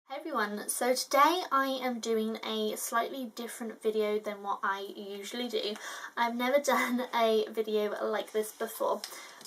Hey everyone, so today I am doing a slightly different video than what I usually do. I've never done a video like this before,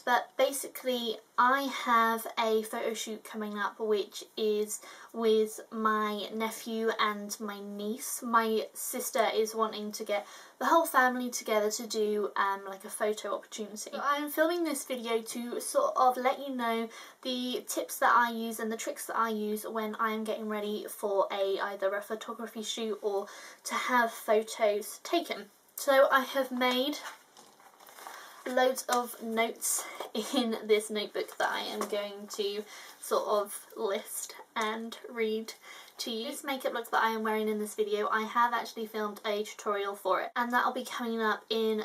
but basically I have a photo shoot coming up which is with my nephew and my niece. My sister is wanting to get the whole family together to do like a photo opportunity. So I am filming this video to sort of let you know the tips that I use and the tricks that I use when I am getting ready for either a photography shoot or to have photos taken. So I have made loads of notes in this notebook that I am going to sort of list and read to you. This makeup look that I am wearing in this video, I have actually filmed a tutorial for it, and that'll be coming up in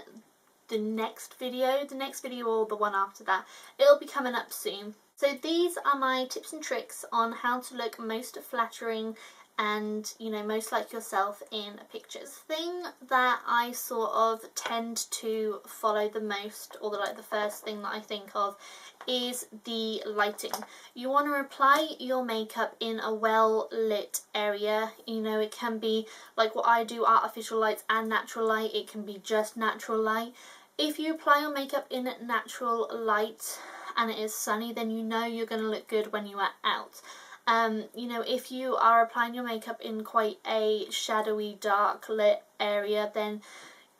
the next video or the one after that. It'll be coming up soon. So these are my tips and tricks on how to look most flattering and, you know, most like yourself in pictures. The thing that I sort of tend to follow the most, or the first thing that I think of, is the lighting. You want to apply your makeup in a well lit area. You know, it can be like what I do, artificial lights and natural light. It can be just natural light. If you apply your makeup in natural light and it is sunny, then you know you're going to look good when you are out. You know, if you are applying your makeup in quite a shadowy, dark lit area, then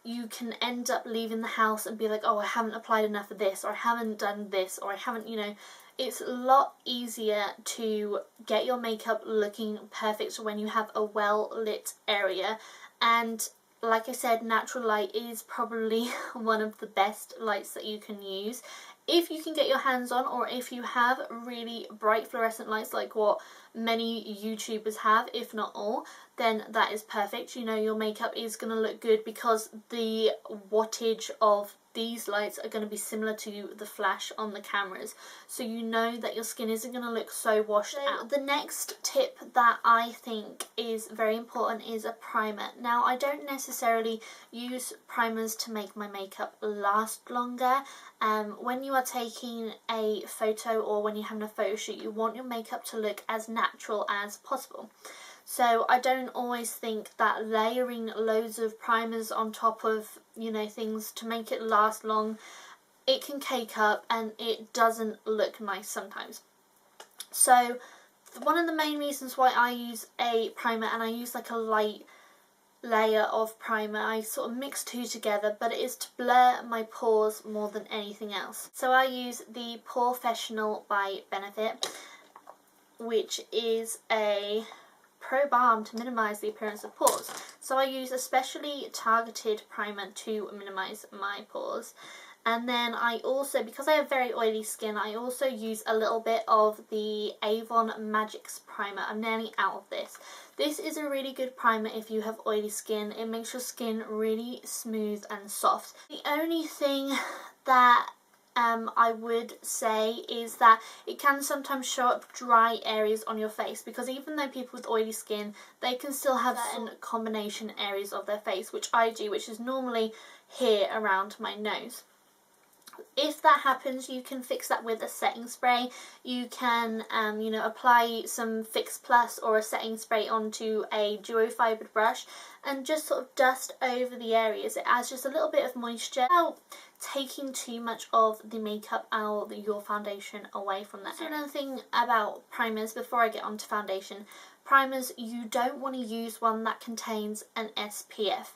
you can end up leaving the house and be like, oh, I haven't applied enough of this, or I haven't done this, or I haven't, you know. It's a lot easier to get your makeup looking perfect when you have a well lit area. And like I said, natural light is probably one of the best lights that you can use. If you can get your hands on, or if you have really bright fluorescent lights like what many YouTubers have, if not all, then that is perfect. You know, your makeup is going to look good because the wattage of these lights are going to be similar to the flash on the cameras, so you know that your skin isn't going to look so washed out. The next tip that I think is very important is a primer. Now, I don't necessarily use primers to make my makeup last longer. When you are taking a photo or when you're having a photo shoot, you want your makeup to look as natural as possible. So I don't always think that layering loads of primers on top of, you know, things to make it last long, it can cake up and it doesn't look nice sometimes. So one of the main reasons why I use a primer, and I use like a light layer of primer, I sort of mix two together, but it is to blur my pores more than anything else. So I use the Porefessional by Benefit, which is a pro balm to minimise the appearance of pores. So I use a specially targeted primer to minimise my pores. And then I also, because I have very oily skin, I also use a little bit of the Avon Magix primer. I'm nearly out of this. This is a really good primer if you have oily skin. It makes your skin really smooth and soft. The only thing that I would say is that it can sometimes show up dry areas on your face, because even though people with oily skin, they can still have certain combination areas of their face, which I do, which is normally here around my nose. If that happens, you can fix that with a setting spray. You can, you know, apply some Fix Plus or a setting spray onto a duo fibered brush and just sort of dust over the areas. It adds just a little bit of moisture without taking too much of the makeup or your foundation away from that. So another thing about primers, before I get onto foundation, primers, you don't want to use one that contains an SPF.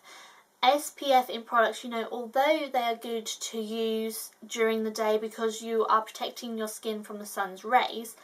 SPF in products, you know, although they are good to use during the day because you are protecting your skin from the sun's rays,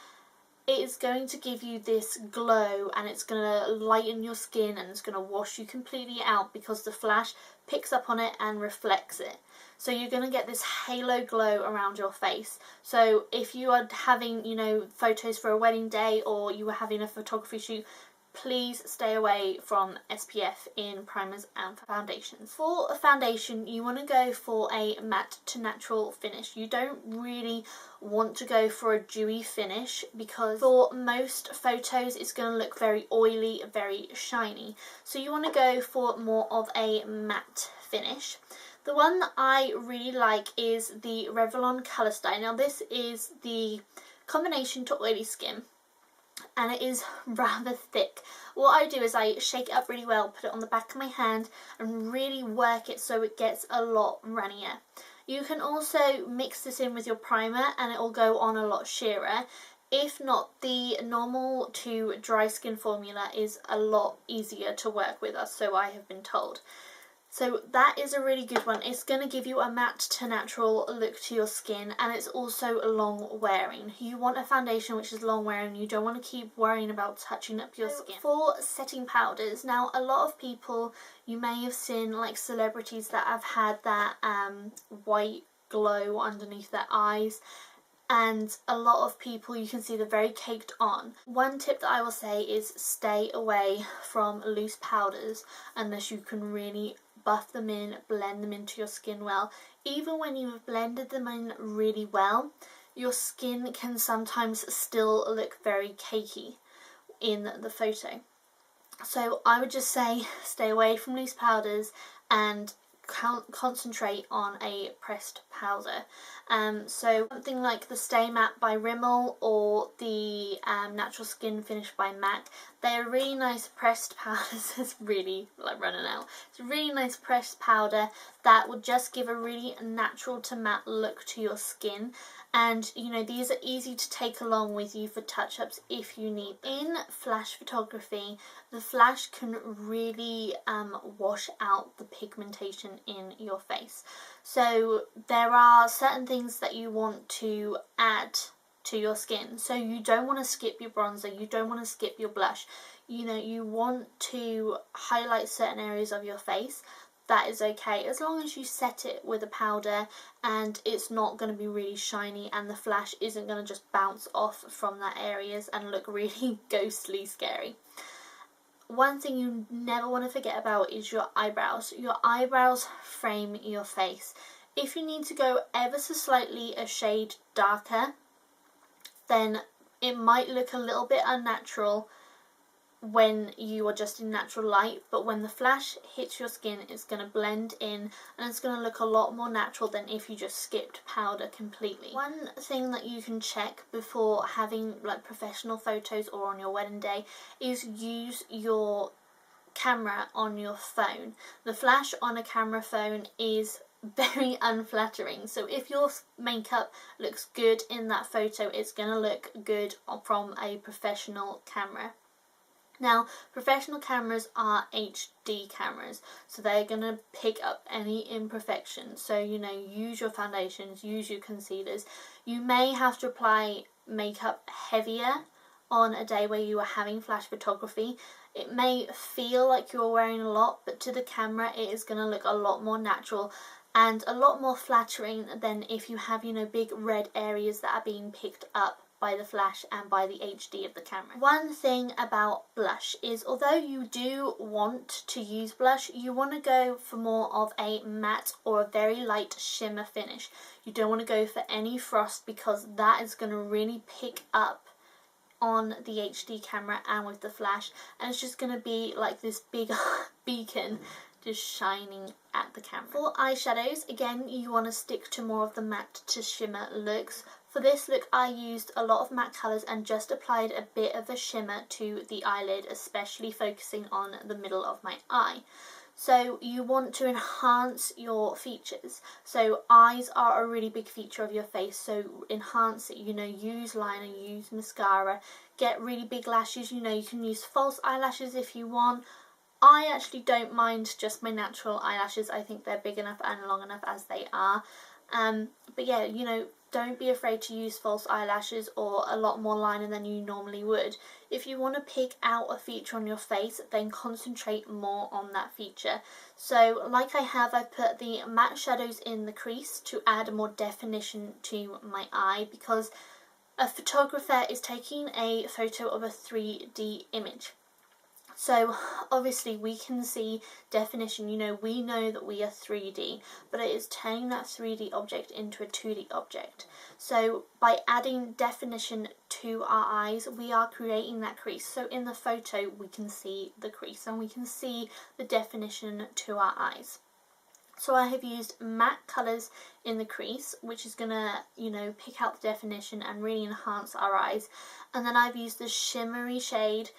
it is going to give you this glow and it's going to lighten your skin and it's going to wash you completely out because the flash picks up on it and reflects it. So you're going to get this halo glow around your face. So if you are having, you know, photos for a wedding day or you are having a photography shoot, please stay away from SPF in primers and foundations. For a foundation, you want to go for a matte to natural finish. You don't really want to go for a dewy finish because for most photos it's going to look very oily, very shiny. So you want to go for more of a matte finish. The one that I really like is the Revlon Colour Style. Now this is the combination to oily skin. and it is rather thick. What I do is I shake it up really well, put it on the back of my hand and really work it so it gets a lot runnier. You can also mix this in with your primer and it will go on a lot sheerer. If not, the normal to dry skin formula is a lot easier to work with, so I have been told. So that is a really good one. It's going to give you a matte to natural look to your skin, and it's also long wearing. You want a foundation which is long wearing. You don't want to keep worrying about touching up your skin. For setting powders, now a lot of people, you may have seen like celebrities that have had that white glow underneath their eyes, and a lot of people, you can see they're very caked on. One tip that I will say is stay away from loose powders unless you can really buff them in, blend them into your skin well. Even when you have blended them in really well, your skin can sometimes still look very cakey in the photo. So I would just say stay away from loose powders and concentrate on a pressed powder. So something like the Stay Matte by Rimmel or the Natural Skin Finish by MAC, they're really nice pressed powders. It's really like running out. It's a really nice pressed powder that will just give a really natural to matte look to your skin. And you know, these are easy to take along with you for touch-ups if you need. In flash photography, the flash can really wash out the pigmentation in your face. So there are certain things that you want to add to your skin. So you don't want to skip your bronzer, you don't want to skip your blush. You know, you want to highlight certain areas of your face. That is okay, as long as you set it with a powder and it's not going to be really shiny and the flash isn't going to just bounce off from that areas and look really ghostly scary. One thing you never want to forget about is your eyebrows. Your eyebrows frame your face. If you need to go ever so slightly a shade darker, then it might look a little bit unnatural when you are just in natural light, but when the flash hits your skin, it's going to blend in and it's going to look a lot more natural than if you just skipped powder completely. One thing that you can check before having like professional photos or on your wedding day is use your camera on your phone. The flash on a camera phone is very unflattering, so if your makeup looks good in that photo, it's going to look good from a professional camera. Now, professional cameras are HD cameras, so they're going to pick up any imperfections. So, you know, use your foundations, use your concealers. You may have to apply makeup heavier on a day where you are having flash photography. It may feel like you're wearing a lot, but to the camera it is going to look a lot more natural and a lot more flattering than if you have, you know, big red areas that are being picked up by the flash and by the HD of the camera. One thing about blush is, although you do want to use blush, you want to go for more of a matte or a very light shimmer finish. You don't want to go for any frost because that is going to really pick up on the HD camera and with the flash, and it's just going to be like this big beacon just shining at the camera. For eyeshadows, again, you want to stick to more of the matte to shimmer looks. For this look, I used a lot of matte colours and just applied a bit of a shimmer to the eyelid, especially focusing on the middle of my eye. So you want to enhance your features. So eyes are a really big feature of your face, so enhance it. You know, use liner, use mascara, get really big lashes. You know, you can use false eyelashes if you want. I actually don't mind just my natural eyelashes. I think they're big enough and long enough as they are. But yeah, you know, don't be afraid to use false eyelashes or a lot more liner than you normally would. If you want to pick out a feature on your face, then concentrate more on that feature. So like I've put the matte shadows in the crease to add more definition to my eye, because a photographer is taking a photo of a 3D image. So obviously we can see definition, you know, we know that we are 3D, but it is turning that 3D object into a 2D object. So by adding definition to our eyes, we are creating that crease. So in the photo we can see the crease and we can see the definition to our eyes. So I have used matte colours in the crease, which is going to, you know, pick out the definition and really enhance our eyes. And then I've used the shimmery shade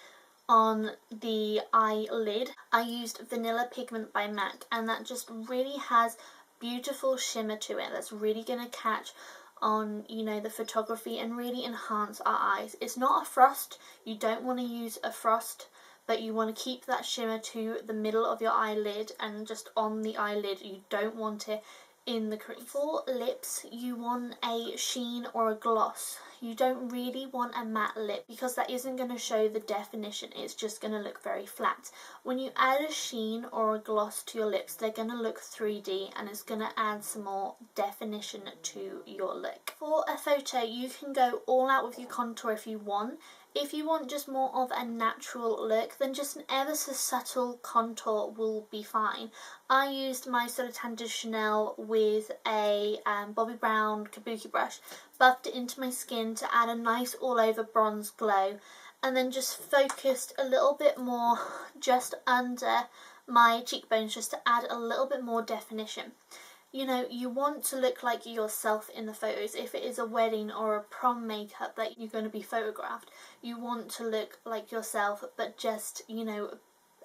on the eyelid. I used Vanilla Pigment by MAC, and that just really has beautiful shimmer to it. That's really going to catch on, you know, the photography and really enhance our eyes. It's not a frost. You don't want to use a frost, but you want to keep that shimmer to the middle of your eyelid and just on the eyelid. You don't want it in the crease. For lips, you want a sheen or a gloss. You don't really want a matte lip because that isn't going to show the definition. It's just going to look very flat. When you add a sheen or a gloss to your lips, they're going to look 3D and it's going to add some more definition to your look. For a photo, you can go all out with your contour if you want. If you want just more of a natural look, then just an ever so subtle contour will be fine. I used my Soletan de Chanel with a Bobbi Brown kabuki brush, buffed it into my skin to add a nice all over bronze glow, and then just focused a little bit more just under my cheekbones just to add a little bit more definition. You know, you want to look like yourself in the photos. If it is a wedding or a prom makeup that you're going to be photographed, you want to look like yourself, but just, you know,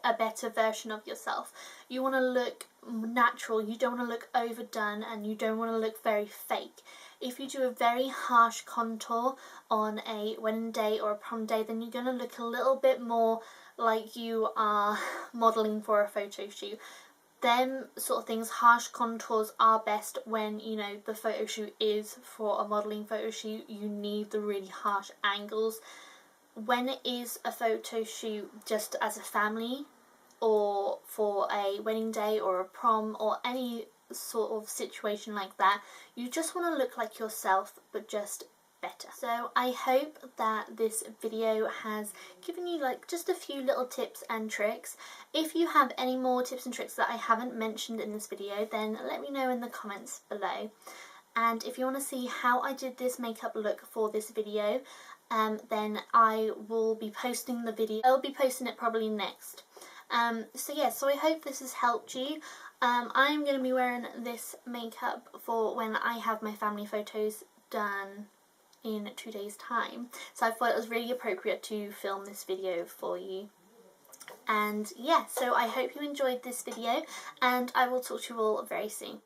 a better version of yourself. You want to look natural, you don't want to look overdone, and you don't want to look very fake. If you do a very harsh contour on a wedding day or a prom day, then you're going to look a little bit more like you are modelling for a photo shoot. Them sort of things, harsh contours, are best when, you know, the photo shoot is for a modelling photo shoot. You need the really harsh angles. When it is a photo shoot just as a family or for a wedding day or a prom or any sort of situation like that, you just want to look like yourself but just better. So I hope that this video has given you like just a few little tips and tricks. If you have any more tips and tricks that I haven't mentioned in this video, then let me know in the comments below. And if you want to see how I did this makeup look for this video, then I will be posting the video. I'll be posting it probably next. So yeah, so I hope this has helped you. I'm going to be wearing this makeup for when I have my family photos done in 2 days' time, so I thought it was really appropriate to film this video for you. And yeah, so I hope you enjoyed this video, and I will talk to you all very soon.